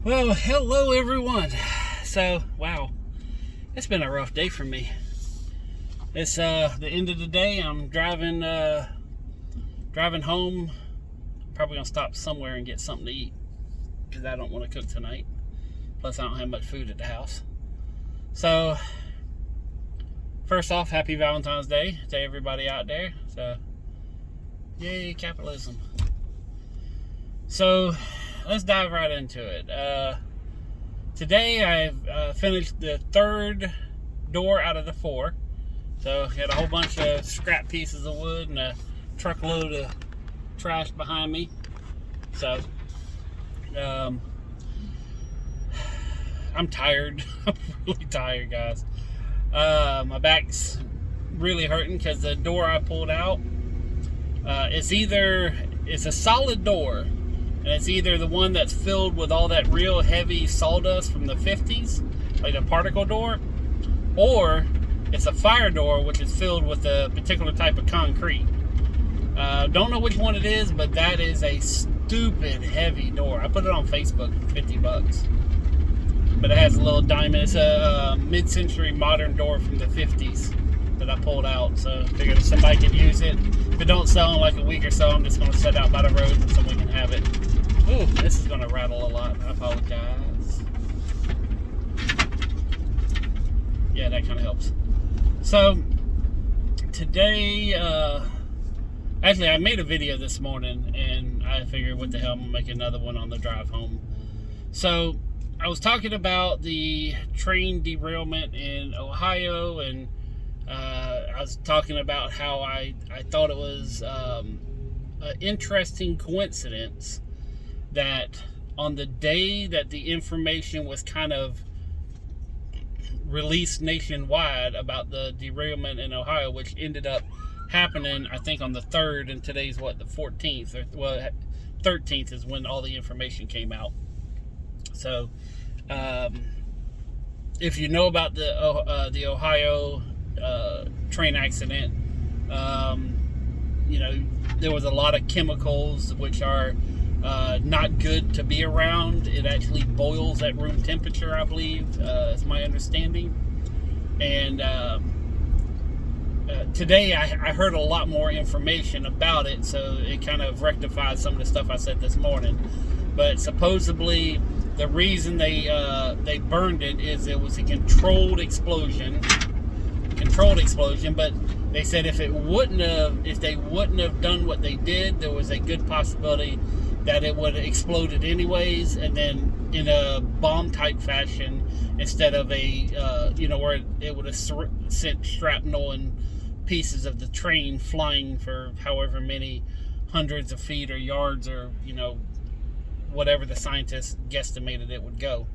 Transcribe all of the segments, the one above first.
Well, hello everyone. So, wow, it's been a rough day for me. It's the end of the day. I'm driving home. Probably gonna stop somewhere and get something to eat because I don't want to cook tonight. Plus, I don't have much food at the house. So, first off, happy Valentine's Day to everybody out there. So, yay capitalism. So, let's dive right into it. Today I've finished the third door out of the four. So got a whole bunch of scrap pieces of wood and a truckload of trash behind me. So I'm tired. I'm really tired, guys. My back's really hurting because the door I pulled out, it's a solid door. And it's either the one that's filled with all that real heavy sawdust from the 50s, like a particle door, or it's a fire door, which is filled with a particular type of concrete. Don't know which one it is, but that is a stupid heavy door. I put it on Facebook for $50. But it has a little diamond. It's a mid-century modern door from the 50s that I pulled out. So I figured if somebody could use it. If it don't sell in like a week or so, I'm just going to set out by the road and someone can have it. Ooh, this is going to rattle a lot. I apologize. Yeah, that kind of helps. So, today, actually, I made a video this morning, and I figured, what the hell, I'm going to make another one on the drive home. So, I was talking about the train derailment in Ohio, and I was talking about how I thought it was an interesting coincidence that on the day that the information was kind of released nationwide about the derailment in Ohio, which ended up happening, I think, on the 3rd, and today's the 14th, or 13th is when all the information came out. So, if you know about the Ohio train accident, there was a lot of chemicals which are not good to be around. It actually boils at room temperature, I believe, is my understanding. And today I heard a lot more information about it, so it kind of rectified some of the stuff I said this morning. But supposedly the reason they burned it is it was a controlled explosion. But they said if they wouldn't have done what they did, there was a good possibility that it would have exploded anyways, and then in a bomb type fashion instead of where it would have sent shrapnel and pieces of the train flying for however many hundreds of feet or yards, or whatever the scientists guesstimated it would go.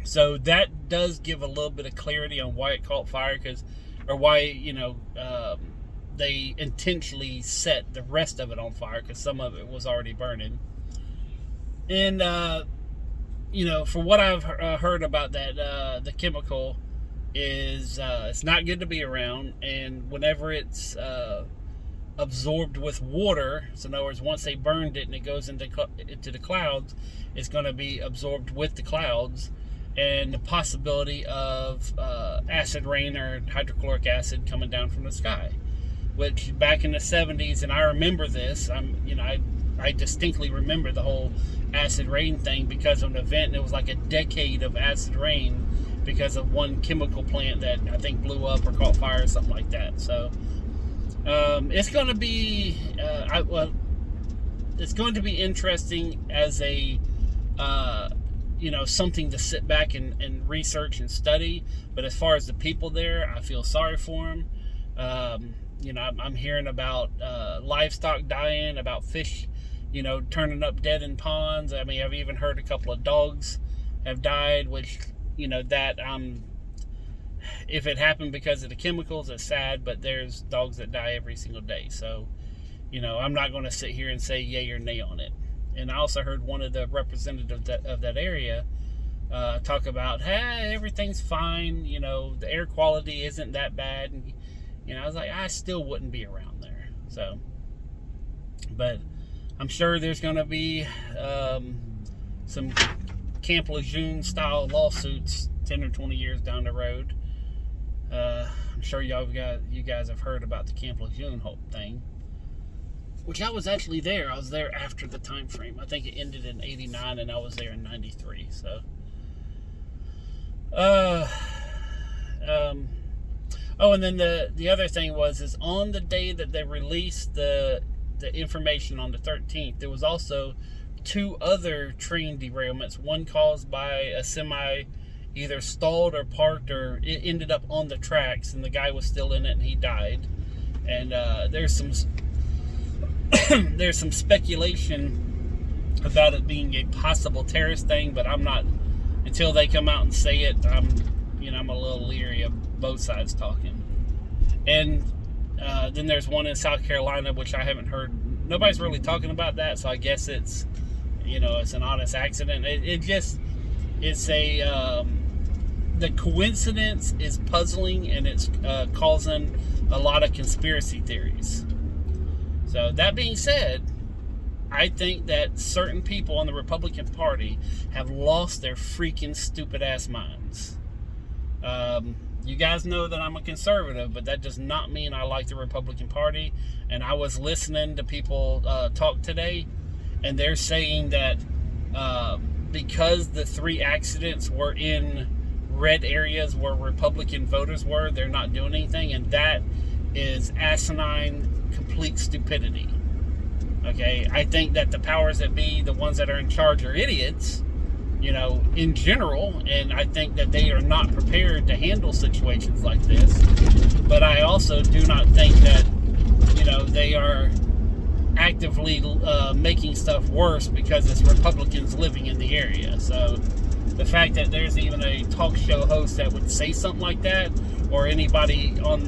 So that does give a little bit of clarity on why it caught fire, they intentionally set the rest of it on fire, because some of it was already burning. And for what I've heard about that, the chemical is it's not good to be around, and whenever it's absorbed with water, so in other words, once they burned it and it goes into the clouds, it's going to be absorbed with the clouds, and the possibility of acid rain or hydrochloric acid coming down from the sky, which back in the 70s, and I remember this, I distinctly remember the whole acid rain thing because of an event, and it was like a decade of acid rain because of one chemical plant that I think blew up or caught fire or something like that. So it's going to be it's going to be interesting as a something to sit back and research and study. But as far as the people there, I feel sorry for them. I'm hearing about livestock dying, about fish, turning up dead in ponds. I mean, I've even heard a couple of dogs have died, which, if it happened because of the chemicals, it's sad, but there's dogs that die every single day. So, I'm not going to sit here and say yay or nay on it. And I also heard one of the representatives of that area talk about, hey, everything's fine, the air quality isn't that bad. And, I was like, I still wouldn't be around there. So, but I'm sure there's going to be some Camp Lejeune style lawsuits 10 or 20 years down the road. I'm sure you guys have heard about the Camp Lejeune whole thing, which I was actually there. I was there after the time frame. I think it ended in 89 and I was there in 93. So and then the other thing is on the day that they released the information on the 13th, there was also 2 other train derailments, one caused by a semi either stalled or parked, or it ended up on the tracks and the guy was still in it and he died. And there's some speculation about it being a possible terrorist thing, but I'm not, until they come out and say it, I'm a little leery of both sides talking. And then there's one in South Carolina, which I haven't heard. Nobody's really talking about that, so I guess it's an honest accident. The coincidence is puzzling, and it's causing a lot of conspiracy theories. So that being said, I think that certain people in the Republican Party have lost their freaking stupid ass minds. You guys know that I'm a conservative, but that does not mean I like the Republican Party. And I was listening to people talk today, and they're saying that because the 3 accidents were in red areas where Republican voters were, they're not doing anything, and that is asinine, complete stupidity. Okay, I think that the powers that be, the ones that are in charge, are idiots, in general, and I think that they are not prepared to handle situations like this. But I also do not think that, they are actively making stuff worse because it's Republicans living in the area. So the fact that there's even a talk show host that would say something like that, or anybody on,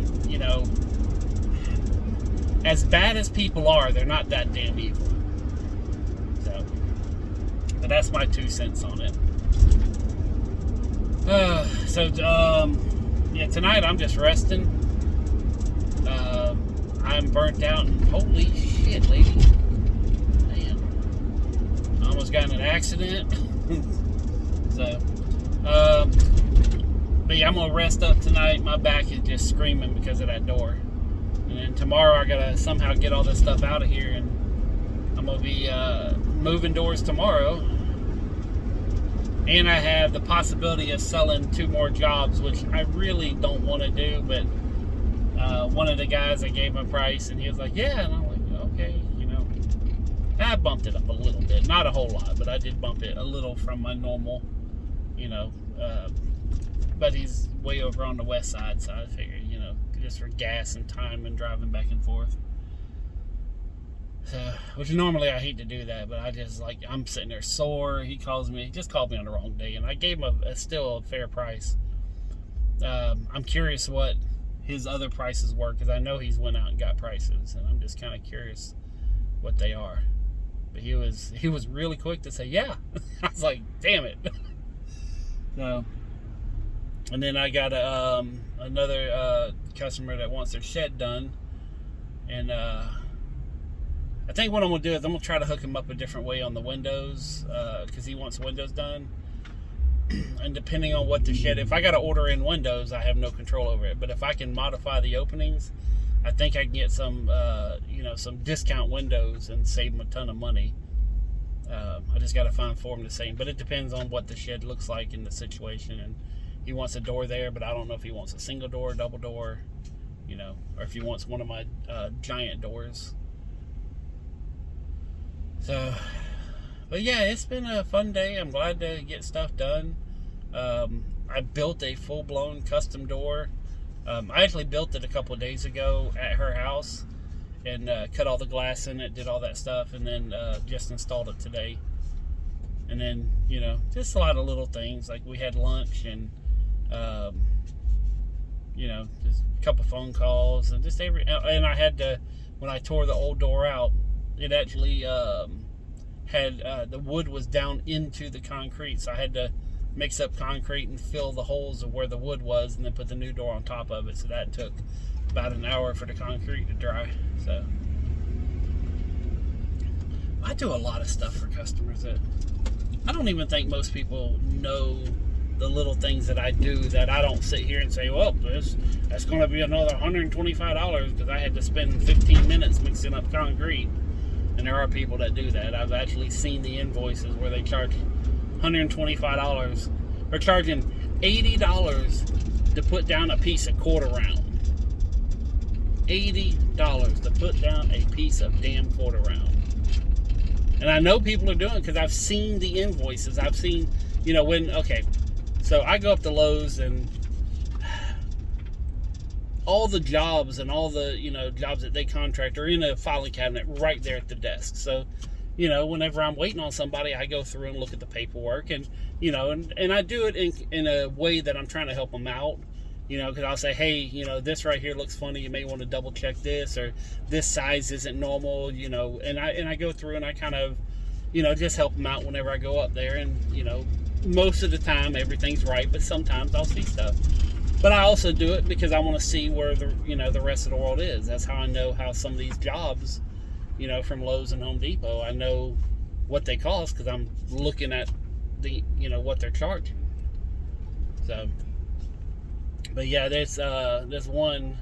as bad as people are, they're not that damn evil. So, but that's my 2 cents on it. Tonight I'm just resting. I'm burnt out, and holy shit, lady. Man. I almost got in an accident. But yeah, I'm gonna rest up tonight. My back is just screaming because of that door. And then tomorrow I gotta somehow get all this stuff out of here, and I'm gonna be moving doors tomorrow. And I have the possibility of selling 2 more jobs, which I really don't want to do, but one of the guys, I gave him a price, and he was like, yeah, and I'm like, okay, I bumped it up a little bit, not a whole lot, but I did bump it a little from my normal, but he's way over on the west side, so I figured, just for gas and time and driving back and forth. So, which normally I hate to do that, but I just, I'm sitting there sore. He just called me on the wrong day, and I gave him still a fair price. I'm curious what his other prices were, because I know he's went out and got prices, and I'm just kind of curious what they are. But he was really quick to say, yeah. I was like, damn it. So, and then I got another customer that wants their shed done, and I think what I'm going to do is I'm going to try to hook him up a different way on the windows, because he wants windows done. And depending on what the shed, if I got to order in windows, I have no control over it. But if I can modify the openings, I think I can get some, some discount windows and save him a ton of money. I just got to find for him the same. But it depends on what the shed looks like in the situation. And he wants a door there, but I don't know if he wants a single door, double door, or if he wants one of my giant doors. So, but yeah, it's been a fun day. I'm glad to get stuff done. I built a full-blown custom door. I actually built it a couple of days ago at her house, and cut all the glass in it, did all that stuff, and then just installed it today. And then, just a lot of little things, like we had lunch, and just a couple phone calls, and and I had to, when I tore the old door out, it actually had the wood was down into the concrete, so I had to mix up concrete and fill the holes of where the wood was, and then put the new door on top of it. So that took about an hour for the concrete to dry. So I do a lot of stuff for customers that I don't even think most people know the little things that I do, that I don't sit here and say, well, that's going to be another $125 because I had to spend 15 minutes mixing up concrete. And there are people that do that. I've actually seen the invoices where they charge $125. They're charging $80 to put down a piece of quarter round. $80 to put down a piece of damn quarter round. And I know people are doing it because I've seen the invoices. I've seen, okay, so I go up to Lowe's, and all the jobs and all the, jobs that they contract are in a filing cabinet right there at the desk. So, whenever I'm waiting on somebody, I go through and look at the paperwork, and, and I do it in a way that I'm trying to help them out. Because I'll say, hey, this right here looks funny. You may want to double check this, or this size isn't normal, and I go through and I kind of, just help them out whenever I go up there. And, most of the time everything's right, but sometimes I'll see stuff. But I also do it because I want to see where the rest of the world is. That's how I know how some of these jobs, from Lowe's and Home Depot, I know what they cost because I'm looking at the, what they're charging. So. But yeah, there's one,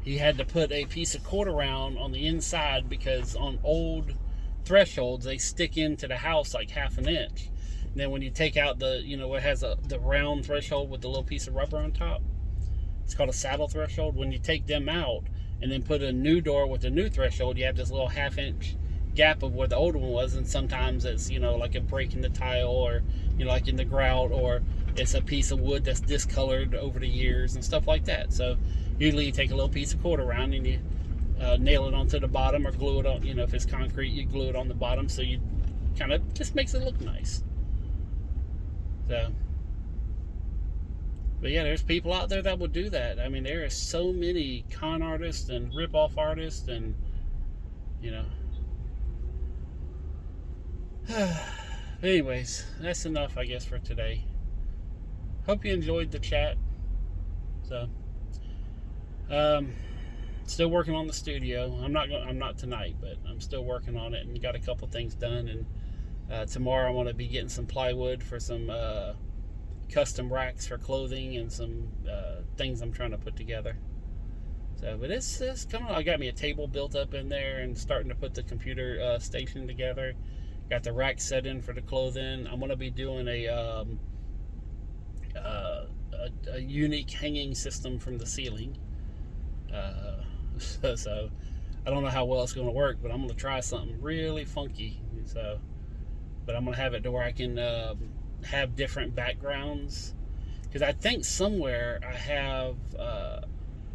he had to put a piece of quarter round on the inside because on old thresholds, they stick into the house like half an inch. And then when you take out the, it has the round threshold with the little piece of rubber on top, it's called a saddle threshold. When you take them out and then put a new door with a new threshold, you have this little half-inch gap of where the old one was, and sometimes it's, like a break in the tile, or, like in the grout, or it's a piece of wood that's discolored over the years and stuff like that. So usually you take a little piece of quarter round and you nail it onto the bottom, or glue it on, if it's concrete, you glue it on the bottom, so you kind of just makes it look nice. So, but yeah, there's people out there that will do that. I mean, there are so many con artists and rip-off artists, and anyways, that's enough, I guess, for today. Hope you enjoyed the chat. So, still working on the studio. I'm not tonight, but I'm still working on it and got a couple things done. And tomorrow I'm going to be getting some plywood for some custom racks for clothing and some things I'm trying to put together. So, but it's coming. I got me a table built up in there and starting to put the computer station together. Got the rack set in for the clothing. I'm going to be doing a unique hanging system from the ceiling. So I don't know how well it's going to work, but I'm going to try something really funky. So, but I'm going to have it to where I can have different backgrounds, because I think somewhere I have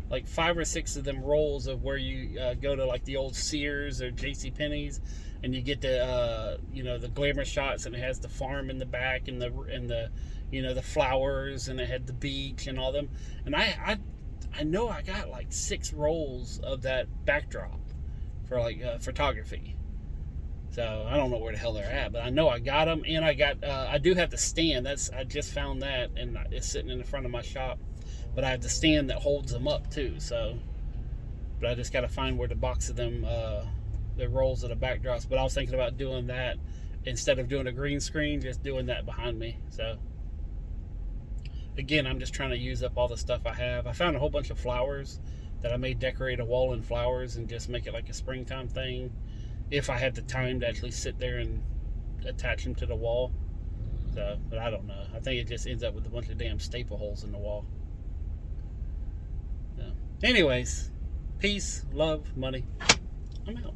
like 5 or 6 of them rolls of where you go to like the old Sears or JCPenney's, and you get the the glamour shots, and it has the farm in the back, and the the flowers, and it had the beach and all them. And I know I got like 6 rolls of that backdrop for like photography. So I don't know where the hell they're at, but I know I got them, and I do have the stand. I just found that, and it's sitting in the front of my shop. But I have the stand that holds them up too. So, but I just got to find where the box of them the rolls of the backdrops. But I was thinking about doing that instead of doing a green screen, just doing that behind me. So again, I'm just trying to use up all the stuff I have. I found a whole bunch of flowers that I may decorate a wall in flowers and just make it like a springtime thing, if I had the time to actually sit there and attach them to the wall. So, but I don't know. I think it just ends up with a bunch of damn staple holes in the wall. So, anyways, peace, love, money. I'm out.